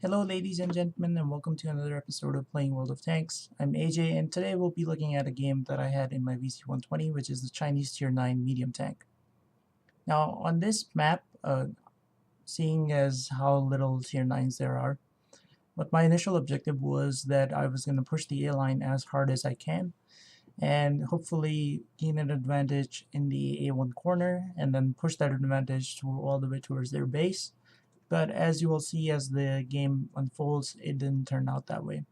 Hello ladies and gentlemen, and welcome to another episode of Playing World of Tanks. I'm AJ, and today we'll be looking at a game that I had in my WZ120, which is the Chinese Tier 9 medium tank. Now on this map, seeing as how little Tier 9s there are, but my initial objective was that I was going to push the A line as hard as I can and hopefully gain an advantage in the A1 corner and then push that advantage all the way towards their base. But as you will see as the game unfolds, it didn't turn out that way.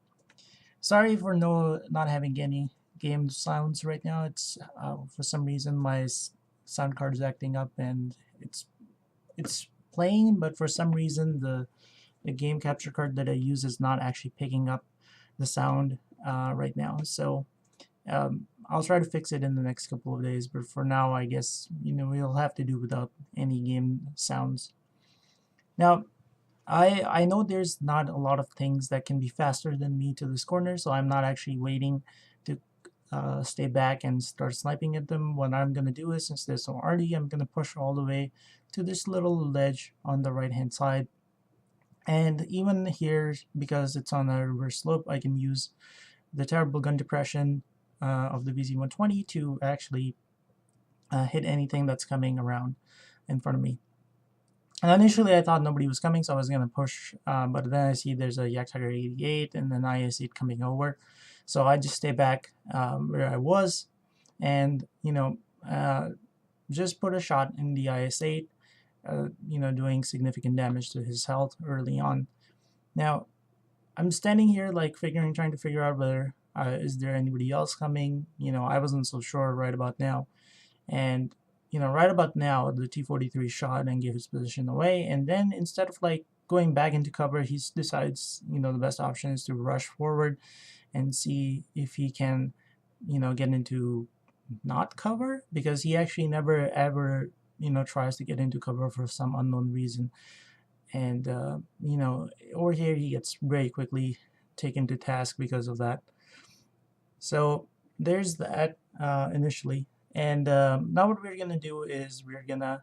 Sorry for not having any game sounds right now. It's for some reason my sound card is acting up and it's playing, but for some reason the game capture card that I use is not actually picking up the sound right now. So I'll try to fix it in the next couple of days. But for now, I guess we'll have to do without any game sounds. Now, I know there's not a lot of things that can be faster than me to this corner, so I'm not actually waiting to stay back and start sniping at them. What I'm going to do is, since there's no RD, I'm going to push all the way to this little ledge on the right hand side. And even here, because it's on a reverse slope, I can use the terrible gun depression of the WZ120 to actually hit anything that's coming around in front of me. And initially I thought nobody was coming, so I was going to push, but then I see there's a Yak Tiger 88, and then I see it coming over. So I just stay back where I was, and just put a shot in the IS-8, doing significant damage to his health early on. Now, I'm standing here like trying to figure out whether is there anybody else coming. I wasn't so sure right about now, and right about now, the T-43 shot and gave his position away, and then instead of like going back into cover, he decides, the best option is to rush forward and see if he can, get into not cover, because he actually never ever, tries to get into cover for some unknown reason. And, over here, he gets very quickly taken to task because of that. So there's that initially. And now what we're going to do is we're going to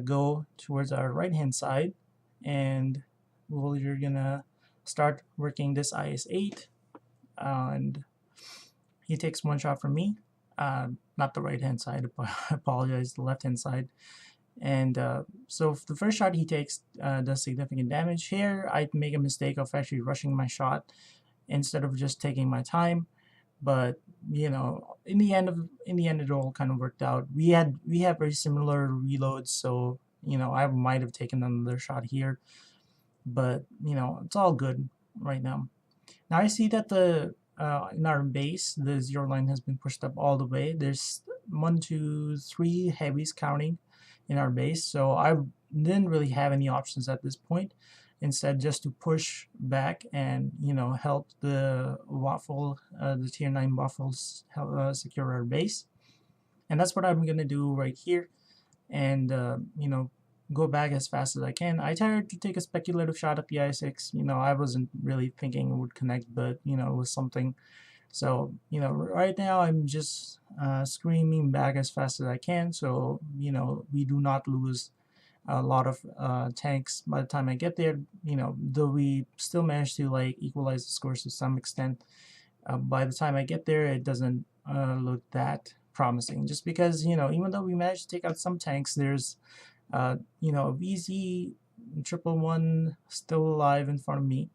go towards our right hand side, and you're going to start working this IS-8, and he takes one shot from me, not the right hand side, I apologize, the left hand side. And so the first shot he takes does significant damage. Here I make a mistake of actually rushing my shot instead of just taking my time. But in the end it all kind of worked out. We have very similar reloads, so I might have taken another shot here, but it's all good right now. Now I see that the in our base the zero line has been pushed up all the way. There's 1, 2, 3 heavies counting in our base, so I didn't really have any options at this point. Instead, just to push back and help the waffle, the tier 9 waffles secure our base. And that's what I'm gonna do right here, and go back as fast as I can. I tried to take a speculative shot at the I6. I wasn't really thinking it would connect, but it was something. So right now I'm just screaming back as fast as I can, so we do not lose a lot of tanks by the time I get there. Though we still manage to like equalize the scores to some extent, by the time I get there it doesn't look that promising, just because even though we managed to take out some tanks, there's WZ120 still alive in front of me.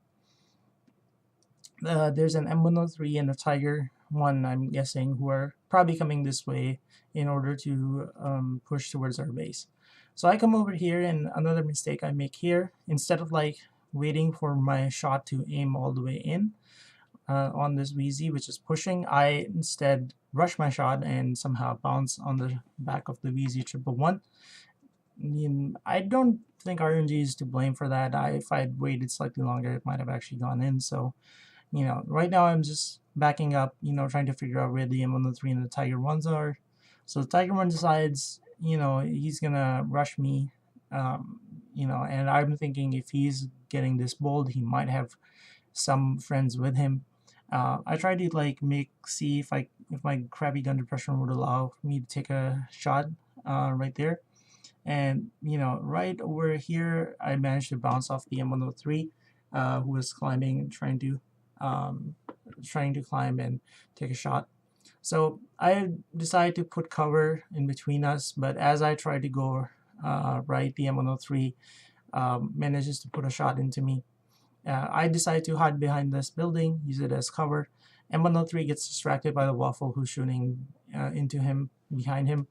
There's an M103 and a Tiger 1, I'm guessing, who are probably coming this way in order to push towards our base. So I come over here, and another mistake I make here, instead of like waiting for my shot to aim all the way in on this WZ, which is pushing, I instead rush my shot and somehow bounce on the back of the WZ111. I don't think RNG is to blame for that. If I had waited slightly longer, it might have actually gone in. So right now I'm just backing up, trying to figure out where the M103 and the Tiger 1s are. So the Tiger 1 decides he's gonna rush me, and I'm thinking if he's getting this bold, he might have some friends with him. I tried to like see if my crappy gun depression would allow me to take a shot right there, and right over here I managed to bounce off the M103, who was climbing and trying to climb and take a shot. So I decided to put cover in between us, but as I tried to go right, the M103 manages to put a shot into me. I decide to hide behind this building, use it as cover. M103 gets distracted by the waffle who's shooting into him, behind him.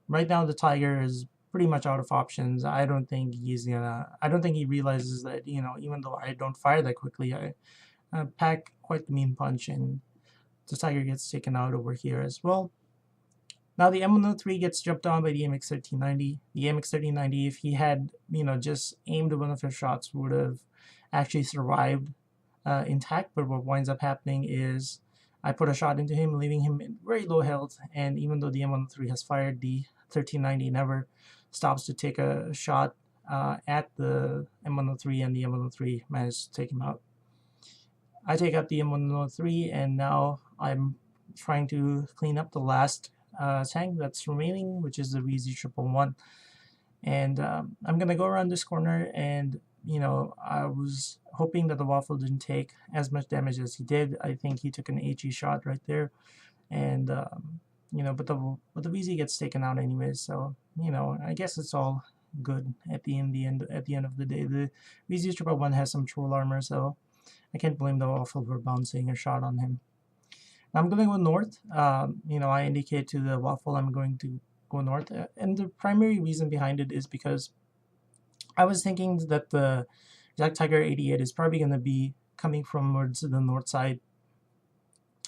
Right now, the tiger is pretty much out of options. I don't think he realizes that, even though I don't fire that quickly, I pack quite the mean punch, and the tiger gets taken out over here as well. Now the M103 gets jumped on by the MX-1390. The MX-1390, if he had, just aimed one of his shots, would have actually survived intact. But what winds up happening is I put a shot into him, leaving him in very low health. And even though the M103 has fired, the 1390 never stops to take a shot at the M103, and the M103 managed to take him out. I take out the M103, and now I'm trying to clean up the last tank that's remaining, which is the WZ120. And I'm gonna go around this corner, and I was hoping that the waffle didn't take as much damage as he did. I think he took an HE shot right there, and but the VZ gets taken out anyways. So I guess it's all good at the end of the day. The WZ120 has some troll armor, so I can't blame the waffle for bouncing a shot on him. Now I'm going to go north. I indicate to the waffle I'm going to go north. And the primary reason behind it is because I was thinking that the Yak Tiger 88 is probably going to be coming from towards the north side,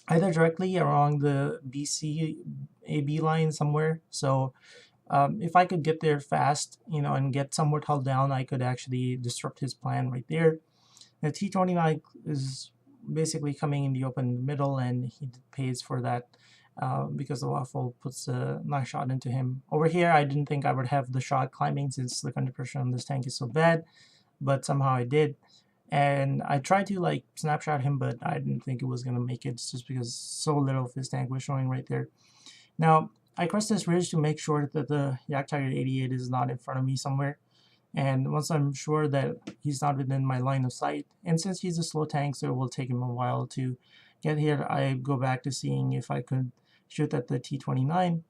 either directly along the BC AB line somewhere. So if I could get there fast, and get somewhat held down, I could actually disrupt his plan right there. The T29 is basically coming in the open middle, and he pays for that because the waffle puts a nice shot into him. Over here, I didn't think I would have the shot climbing since the under pressure on this tank is so bad, but somehow I did. And I tried to snapshot him, but I didn't think it was going to make it just because so little of his tank was showing right there. Now, I crest this ridge to make sure that the Yak Tiger 88 is not in front of me somewhere. And once I'm sure that he's not within my line of sight, and since he's a slow tank, so it will take him a while to get here, I go back to seeing if I could shoot at the T29.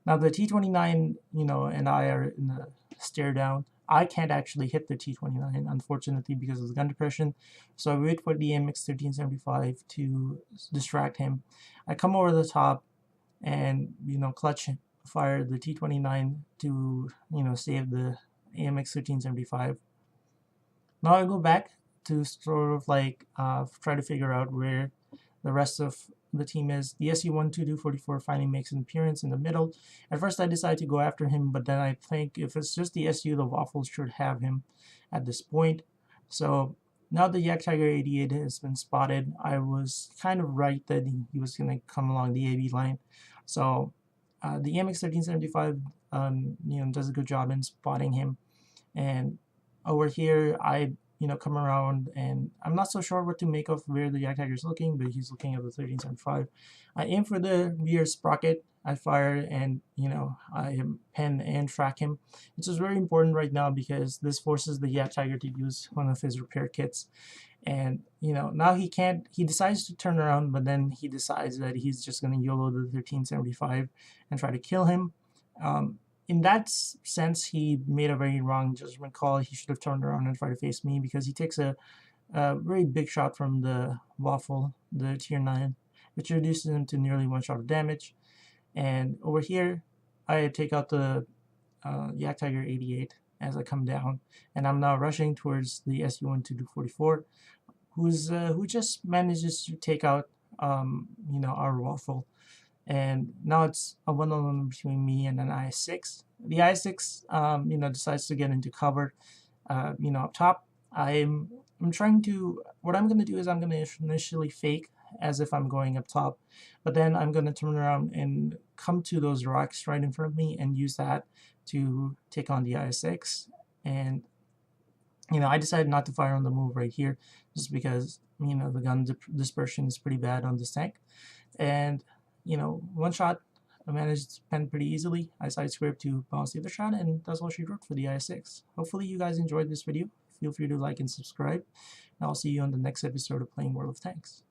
Now the T29, and I are in the stare down. I can't actually hit the T29, unfortunately, because of the gun depression. So I wait for the MX-1375 to distract him. I come over the top and, clutch fire the T29 to, save the AMX-1375. Now I go back to sort of try to figure out where the rest of the team is. The SU-120 finally makes an appearance in the middle. At first I decide to go after him, but then I think if it's just the SU, the waffles should have him at this point. So now the Yak Tiger 88 has been spotted. I was kind of right that he was going to come along the AB line. So the MX-1375 does a good job in spotting him. And over here, I come around, and I'm not so sure what to make of where the Yak Tiger is looking, but he's looking at the 1375. I aim for the rear sprocket. I fire, and I pen and track him, which is very important right now because this forces the Yak Tiger to use one of his repair kits. And now he can't. He decides to turn around, but then he decides that he's just going to YOLO the 1375 and try to kill him. In that sense, he made a very wrong judgment call. He should have turned around and tried to face me, because he takes a very big shot from the waffle, the tier 9, which reduces him to nearly 1 shot of damage. And over here, I take out the Yak Tiger 88 as I come down, and I'm now rushing towards the SU-120 who just manages to take out our waffle. And now it's a 1-on-1 between me and an IS-6. The IS-6 decides to get into cover up top. I'm trying to, what I'm going to do is I'm going to initially fake as if I'm going up top, but then I'm going to turn around and come to those rocks right in front of me and use that to take on the IS-6. And I decided not to fire on the move right here, just because the gun dispersion is pretty bad on this tank. And one shot I managed to pen pretty easily. I sidescraped to bounce the other shot, and that's all she wrote for the IS-6. Hopefully you guys enjoyed this video. feel free to like and subscribe. And I'll see you on the next episode of Playing World of Tanks.